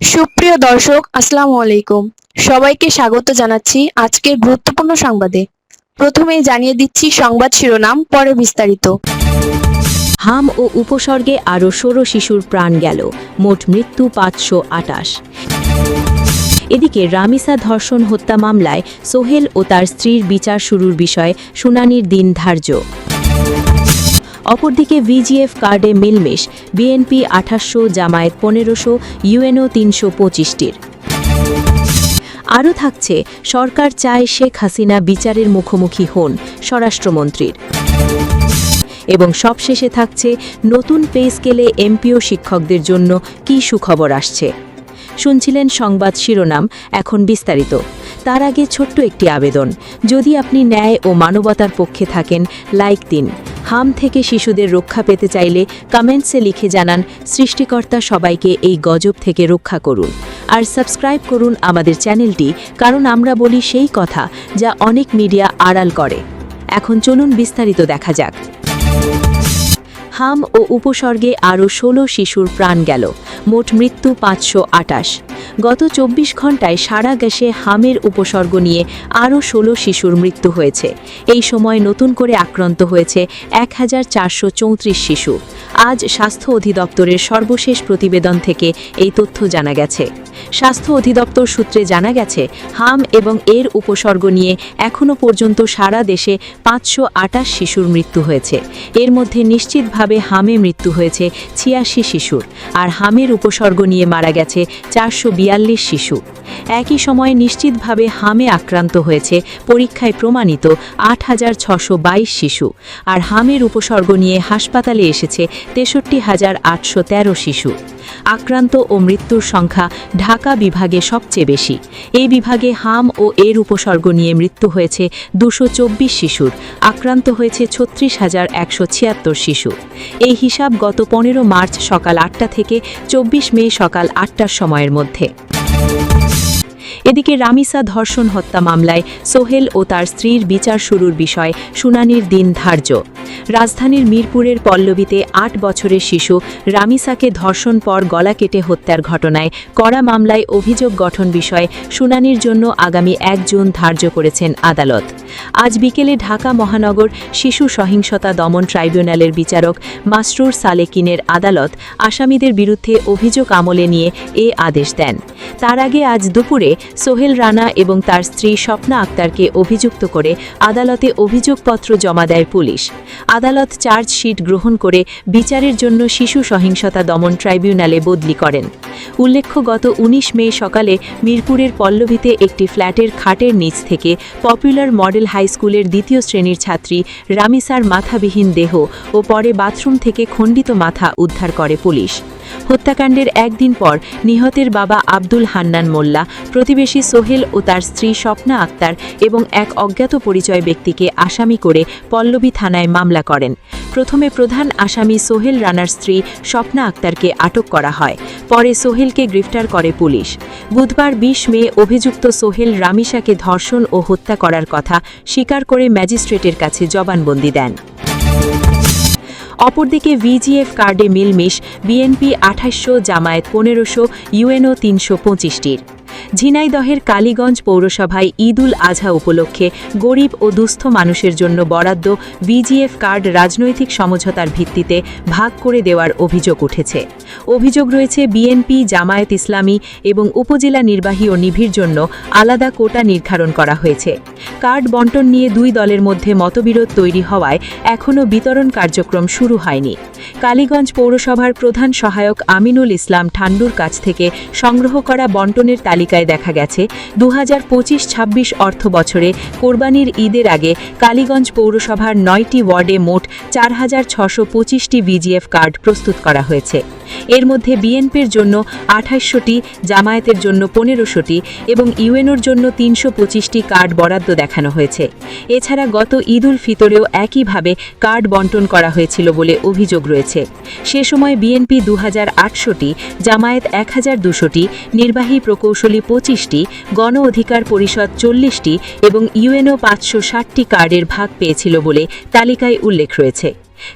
সুপ্রিয় দর্শক, আসসালামু আলাইকুম। সবাইকে স্বাগত জানাচ্ছি আজকের গুরুত্বপূর্ণ সংবাদে। প্রথমেই জানিয়ে দিচ্ছি সংবাদ শিরোনাম, পরে বিস্তারিত। হাম ও উপসর্গে আরও 16 শিশুর প্রাণ গেল, মোট মৃত্যু 528। এদিকে রামিসা ধর্ষণ হত্যা মামলায় সোহেল ও তার স্ত্রীর বিচার শুরুর বিষয়ে শুনানির দিন ধার্য। অপরদিকে ভিজিএফ কার্ডে মিলমেশ, বিএনপি 2800, জামায়াত 1500, ইউএনও 325টির। আরও থাকছে, সরকার চায় শেখ হাসিনা বিচারের মুখোমুখি হন স্বরাষ্ট্রমন্ত্রীর। এবং সবশেষে থাকছে, নতুন পে স্কেলে এমপিও শিক্ষকদের জন্য কী সুখবর আসছে। শুনছিলেন সংবাদ শিরোনাম, এখন বিস্তারিত। তার আগে ছোট্ট একটি আবেদন, যদি আপনি ন্যায় ও মানবতার পক্ষে থাকেন, লাইক দিন। হাম থেকে শিশুদের রক্ষা পেতে চাইলে কমেন্টসে লিখে জানান, সৃষ্টিকর্তা সবাইকে এই গজব থেকে রক্ষা করুন। আর সাবস্ক্রাইব করুন আমাদের চ্যানেলটি, কারণ আমরা বলি সেই কথা যা অনেক মিডিয়া আড়াল করে। এখন চলুন বিস্তারিত দেখা যাক। হাম ও উপসর্গে আরও 16 শিশুর প্রাণ গেল, মোট মৃত্যু 528। গত 24 ঘণ্টায় সারা দেশে হামের উপসর্গ নিয়ে আরও 16 শিশুর মৃত্যু হয়েছে। এই সময় নতুন করে আক্রান্ত হয়েছে 1434 শিশু। আজ স্বাস্থ্য অধিদপ্তরের সর্বশেষ প্রতিবেদন থেকে এই তথ্য জানা গেছে। স্বাস্থ্য অধিদপ্তর সূত্রে জানা গেছে, হাম এবং এর উপসর্গ নিয়ে এখনও পর্যন্ত সারা দেশে 528 শিশুর মৃত্যু হয়েছে। এর মধ্যে নিশ্চিতভাবে হামে মৃত্যু হয়েছে 86 শিশুর, আর হামের উপসর্গ নিয়ে মারা গেছে 442 শিশু। একই সময়ে নিশ্চিতভাবে হামে আক্রান্ত হয়েছে পরীক্ষায় প্রমাণিত 8622 শিশু, আর হামের উপসর্গ নিয়ে হাসপাতালে এসেছে 63,813 শিশু। আক্রান্ত ও মৃত্যুর সংখ্যা ঢাকা বিভাগে সবচেয়ে বেশি। এই বিভাগে হাম ও এর উপসর্গ নিয়ে মৃত্যু হয়েছে 224 শিশুর, আক্রান্ত হয়েছে 36,176 শিশু। এই হিসাব গত 15 মার্চ সকাল 8টা থেকে 24 মে সকাল 8টার সময়ের মধ্যে। এদিকে রামিসা ধর্ষণ হত্যা মামলায় সোহেল ও তার স্ত্রীর বিচার শুরুর বিষয়ে শুনানির দিন ধার্য। রাজধানীর মিরপুরের পল্লবীতে 8 বছরের শিশু রামিসাকে ধর্ষণ পর গলা কেটে হত্যার ঘটনায় করা মামলায় অভিযোগ গঠন বিষয়ে শুনানির জন্য আগামী 1 জুন ধার্য করেছেন আদালত। আজ বিকেলে ঢাকা মহানগর শিশু সহিংসতা দমন ট্রাইব্যুনালের বিচারক মাসরুর সালেকিনের আদালত আসামিদের বিরুদ্ধে অভিযোগ আমলে নিয়ে এ আদেশ দেন। তার আগে আজ দুপুরে সোহেল রানা এবং তার স্ত্রী স্বপ্না আক্তারকে অভিযুক্ত করে আদালতে অভিযোগপত্র জমা দেয় পুলিশ। আদালত চার্জশিট গ্রহণ করে বিচারের জন্য শিশু সহিংসতা দমন ট্রাইব্যুনালে বদলি করেন। উল্লেখ্য, গত 19 মে সকালে মিরপুরের পল্লবীতে একটি ফ্ল্যাটের খাটের নিচ থেকে পপুলার মডেল হাই স্কুলের 2য় শ্রেণীর ছাত্রী রামিসার মাথাবিহীন দেহ ও পরে বাথরুম থেকে খণ্ডিত মাথা উদ্ধার করে পুলিশ। হত্যাকাণ্ডের একদিন পর নিহতের বাবা আব্দুল হান্নান মোল্লা প্রতিবেশী সোহেল ও তার স্ত্রী স্বপ্না আক্তার এবং এক অজ্ঞাত পরিচয় ব্যক্তিকে আসামি করে পল্লবী থানায় মামলা করেন। প্রথমে প্রধান আসামি সোহেল রানার স্ত্রী স্বপ্না আক্তারকে আটক করা হয়, পরে সোহেলকে গ্রেফতার করে পুলিশ। বুধবার 20 মে অভিযুক্ত সোহেল রামিসাকে ধর্ষণ ও হত্যা করার কথা স্বীকার করে ম্যাজিস্ট্রেটের কাছে জবানবন্দি দেন। অপরদিকে ভিজিএফ কার্ডে মিলমিশ, বিএনপি 2800, জামায়াত 1500, ইউএনও 325টির। ঝিনাইদহের কালীগঞ্জ পৌরসভায় ঈদুল আজহা উপলক্ষে গরিব ও দুস্থ মানুষের জন্য বরাদ্দ ভিজিএফ কার্ড রাজনৈতিক সমঝোতার ভিত্তিতে ভাগ করে দেওয়ার অভিযোগ উঠেছে। অভিযোগ রয়েছে, বিএনপি, জামায়াত ইসলামী এবং উপজেলা নির্বাহী ও নিভির জন্য আলাদা কোটা নির্ধারণ করা হয়েছে। কার্ড বণ্টন নিয়ে দুই দলের মধ্যে মতবিরোধ তৈরি হওয়ায় এখনও বিতরণ কার্যক্রম শুরু হয়নি। কালীগঞ্জ পৌরসভার প্রধান সহায়ক আমিনুল ইসলাম ঠান্ডুর কাছ থেকে সংগ্রহ করা বণ্টনের তালিকায় দেখা গেছে, 2025-26 অর্থ বছরে কোরবানির ঈদের আগে কালীগঞ্জ পৌরসভার 9টি ওয়ার্ডে মোট 4625টি ভিজিএফ কার্ড প্রস্তুত করা হয়েছে। এর মধ্যে বিএনপির জন্য 2800টি, জামায়াতের জন্য 1500টি এবং ইউএনওর জন্য 325টি কার্ড বরাদ্দ দেখানো হয়েছে। এছাড়া গত ঈদ উল ফিতরেও একইভাবে কার্ড বণ্টন করা হয়েছিল বলে অভিযোগ রয়েছে। সে সময় বিএনপি 2800টি, জামায়াত 1200টি, নির্বাহী প্রকৌশলী 25টি, গণ অধিকার পরিষদ 40টি এবং ইউএনও 560টি কার্ডের ভাগ পেয়েছিল বলে তালিকায় উল্লেখ রয়েছে।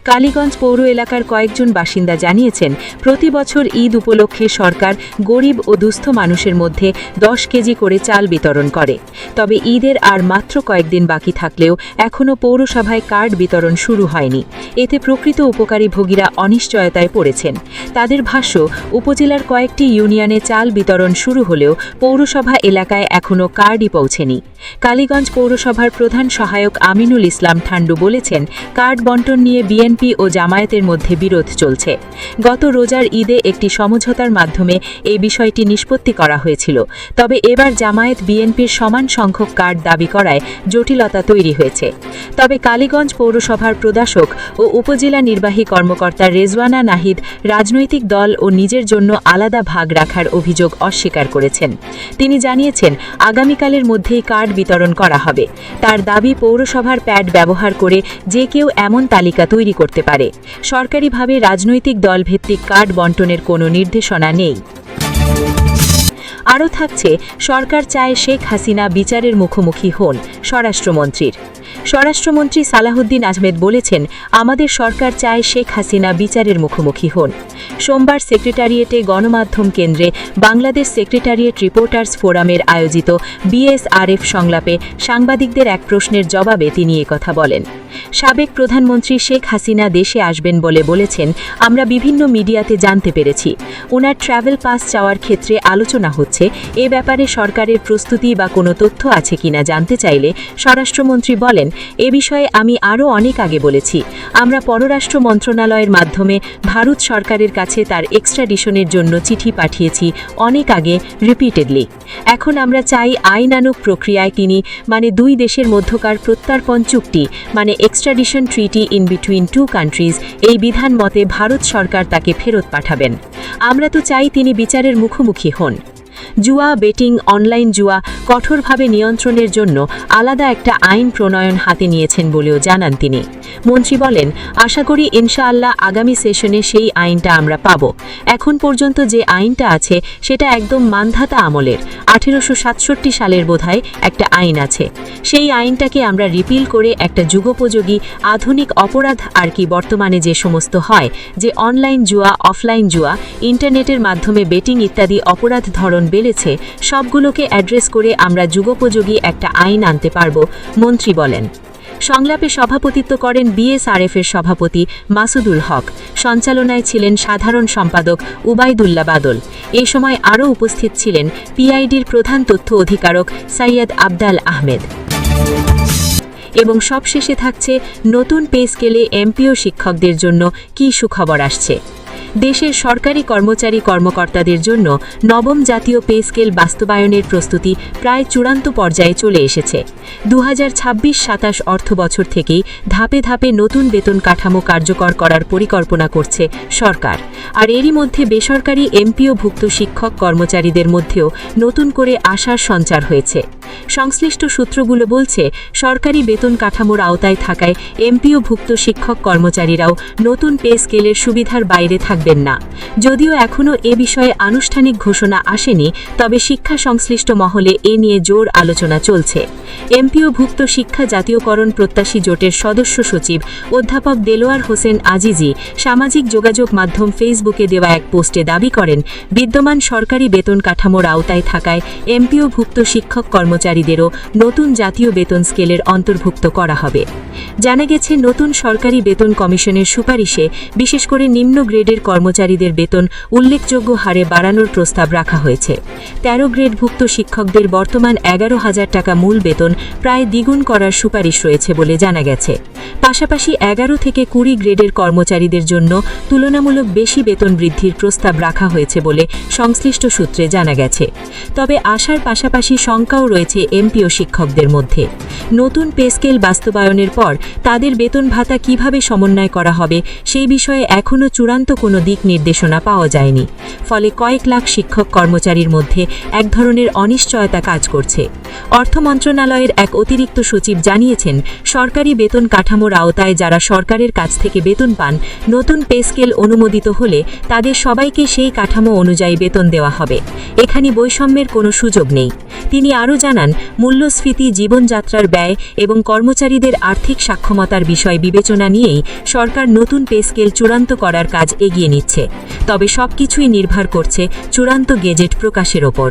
কালীগঞ্জ পৌর এলাকার কয়েকজন বাসিন্দা জানিয়েছেন, প্রতি বছর ঈদ উপলক্ষে সরকার গরিব ও দুস্থ মানুষের মধ্যে 10 কেজি করে চাল বিতরণ করে। তবে ঈদের আর মাত্র কয়েকদিন বাকি থাকলেও এখনও পৌরসভায় কার্ড বিতরণ শুরু হয়নি। এতে প্রকৃত উপকারী ভোগীরা অনিশ্চয়তায় পড়েছেন। তাদের ভাষ্য, উপজেলার কয়েকটি ইউনিয়নে চাল বিতরণ শুরু হলেও পৌরসভা এলাকায় এখনও কার্ডই পৌঁছেনি। কালীগঞ্জ পৌরসভার প্রধান সহায়ক আমিনুল ইসলাম ঠান্ডু বলেছেন, কার্ড বণ্টন নিয়ে বিএনপি ও জামায়াতের মধ্যে বিরোধ চলছে। গত রোজার ঈদে একটি সমঝোতার মাধ্যমে এই বিষয়টি নিষ্পত্তি করা হয়েছিল। তবে এবার জামায়াত বিএনপির সমান সংখ্যক কার্ড দাবি করায় জটিলতা তৈরি হয়েছে। তবে কালীগঞ্জ পৌরসভার প্রশাসক ও উপজেলা নির্বাহী কর্মকর্তা রেজওয়ানা নাহিদ রাজনৈতিক দল ও নিজের জন্য আলাদা ভাগ রাখার অভিযোগ অস্বীকার করেছেন। তিনি জানিয়েছেন, আগামীকালের মধ্যেই কার্ড বিতরণ করা হবে। তার দাবি, পৌরসভার প্যাড ব্যবহার করে যে কেউ এমন তালিকা তৈরি করতে পারে। সরকারিভাবে রাজনৈতিক দল ভিত্তিক কার্ড বণ্টনের কোনো নির্দেশনা নেই। আরও থাকছে, সরকার চায় শেখ হাসিনা বিচারের মুখোমুখি হন স্বরাষ্ট্রমন্ত্রীর। স্বরাষ্ট্রমন্ত্রী সালাহুদ্দিন আহমেদ বলেছেন, আমাদের সরকার চায় শেখ হাসিনা বিচারের মুখোমুখি হন। সোমবার সেক্রেটারিয়েটে গণমাধ্যম কেন্দ্রে বাংলাদেশ সেক্রেটারিয়েট রিপোর্টার্স ফোরামের আয়োজিত বিএসআরএফ সংলাপে সাংবাদিকদের এক প্রশ্নের জবাবে তিনি কথা বলেন। সাবেক প্রধানমন্ত্রী শেখ হাসিনা দেশে আসবেন বলে বলেছেন, আমরা বিভিন্ন মিডিয়াতে জানতে পেরেছি। ওনার ট্রাভেল পাস চাওয়ার ক্ষেত্রে আলোচনা হচ্ছে। এ ব্যাপারে সরকারের প্রস্তুতি বা কোনো তথ্য আছে কিনা জানতে চাইলে স্বরাষ্ট্রমন্ত্রী বলেন, এ বিষয়ে আমি আরও অনেক আগে বলেছি। আমরা পররাষ্ট্র মন্ত্রণালয়ের মাধ্যমে ভারত সরকারের কাছে তার এক্সট্রাডিশনের জন্য চিঠি পাঠিয়েছি অনেক আগে, রিপিটেডলি। এখন আমরা চাই আইনানুগ প্রক্রিয়ায় তিনি দুই দেশের মধ্যকার প্রত্যর্পণ চুক্তি extradition treaty in between two countries, এই বিধান মতে ভারত সরকার তাকে ফেরত পাঠাবেন। আমরা তো চাই তিনি বিচারের মুখোমুখি হন। জুয়া, বেটিং, অনলাইন জুয়া কঠোরভাবে নিয়ন্ত্রণের জন্য আলাদা একটা আইন প্রণয়ন হাতে নিয়েছেন বলেও জানান তিনি। মন্ত্রী বলেন, আশা করি ইনশাআল্লাহ আগামী সেশনে সেই আইনটা আমরা পাব। এখন পর্যন্ত যে আইনটা আছে সেটা একদম মানধাতা আমলের, 1867 সালের বোধহয় একটা আইন আছে। সেই আইনটাকে আমরা রিপিল করে একটা যুগোপযোগী আধুনিক অপরাধ বর্তমানে যে সমস্ত হয়, যে অনলাইন জুয়া, অফলাইন জুয়া, ইন্টারনেটের মাধ্যমে বেটিং ইত্যাদি অপরাধ ধরন বেড়েছে, সবগুলোকে অ্যাড্রেস করে আমরা যুগোপযোগী একটা আইন আনতে পারব, মন্ত্রী বলেন। সংলাপে সভাপতিত্ব করেন বিএসআরএফের সভাপতি মাসুদুল হক। সঞ্চালনায় ছিলেন সাধারণ সম্পাদক উবাইদুল্লাহ বাদল। এ সময় আরও উপস্থিত ছিলেন পিআইডির প্রধান তথ্য অধিকারক সৈয়দ আবদাল আহমেদ। এবং সবশেষে থাকছে, নতুন পে স্কেলে এমপিও শিক্ষকদের জন্য কী সুখবর আসছে। দেশের সরকারি কর্মচারী-কর্মকর্তাদের জন্য নবম জাতীয় পে স্কেল বাস্তবায়নের প্রস্তুতি প্রায় চূড়ান্ত পর্যায়ে চলে এসেছে। 2026-27 অর্থবছর থেকেই ধাপে ধাপে নতুন বেতন কাঠামো কার্যকর করার পরিকল্পনা করছে সরকার। আর এরই মধ্যে বেসরকারি এমপিওভুক্ত শিক্ষক কর্মচারীদের মধ্যেও নতুন করে আশার সঞ্চার হয়েছে। সংশ্লিষ্ট সূত্রগুলো বলছে, সরকারি বেতন কাঠামোর আওতায় থাকায় এমপিওভুক্ত শিক্ষক কর্মচারীরাও নতুন পে স্কেলের সুবিধার বাইরে থাকবেন না। যদিও এখনও এ বিষয়ে আনুষ্ঠানিক ঘোষণা আসেনি, তবে শিক্ষা সংশ্লিষ্ট মহলে এ নিয়ে জোর আলোচনা চলছে। এমপিওভুক্ত শিক্ষা জাতীয়করণ প্রত্যাশী জোটের সদস্য সচিব অধ্যাপক দেলোয়ার হোসেন আজিজি সামাজিক যোগাযোগ মাধ্যম ফেসবুকে দেওয়া এক পোস্টে দাবি করেন, বিদ্যমান সরকারি বেতন কাঠামোর আওতায় থাকায় এমপিওভুক্ত শিক্ষক কর্মচারীদেরও নতুন জাতীয় বেতন স্কেলের অন্তর্ভুক্ত করা হবে। জানা গেছে, নতুন সরকারি বেতন কমিশনের সুপারিশে বিশেষ করে নিম্ন গ্রেডের কর্মচারীদের বেতন উল্লেখযোগ্য হারে বাড়ানোর প্রস্তাব রাখা হয়েছে। 13 গ্রেডভুক্ত শিক্ষকদের বর্তমান 11,000 টাকা মূল বেতন প্রায় দ্বিগুণ করার সুপারিশ রয়েছে বলে জানা গেছে। পাশাপাশি 11 থেকে 20 গ্রেডের কর্মচারীদের জন্য তুলনামূলক বেশি বেতন বৃদ্ধির প্রস্তাব রাখা হয়েছে বলে সংশ্লিষ্ট সূত্রে জানা গেছে। তবে আশার পাশাপাশি শঙ্কাও রয়েছে এমপিও শিক্ষকদের মধ্যে। নতুন পে স্কেল বাস্তবায়নের পর তাদের বেতন ভাতা কিভাবে সমন্বয় করা হবে সেই বিষয়ে এখনও চূড়ান্ত কোনো দিক নির্দেশনা পাওয়া যায়নি। ফলে কয়েক লাখ শিক্ষক কর্মচারীর মধ্যে এক ধরনের অনিশ্চয়তা কাজ করছে। অর্থ মন্ত্রণালয়ের এক অতিরিক্ত সচিব জানিয়েছেন, সরকারি বেতন কাঠামো কাঠামোর আওতায় যারা সরকারের কাছ থেকে বেতন পান, নতুন পে স্কেল অনুমোদিত হলে তাদের সবাইকে সেই কাঠামো অনুযায়ী বেতন দেওয়া হবে। এখানে বৈষম্যের কোনো সুযোগ নেই। তিনি আরও জানান, মূল্যস্ফীতি, জীবনযাত্রার ব্যয় এবং কর্মচারীদের আর্থিক সক্ষমতার বিষয় বিবেচনা নিয়েই সরকার নতুন পে স্কেল চূড়ান্ত করার কাজ এগিয়ে নিচ্ছে। তবে সবকিছুই নির্ভর করছে চূড়ান্ত গেজেট প্রকাশের ওপর।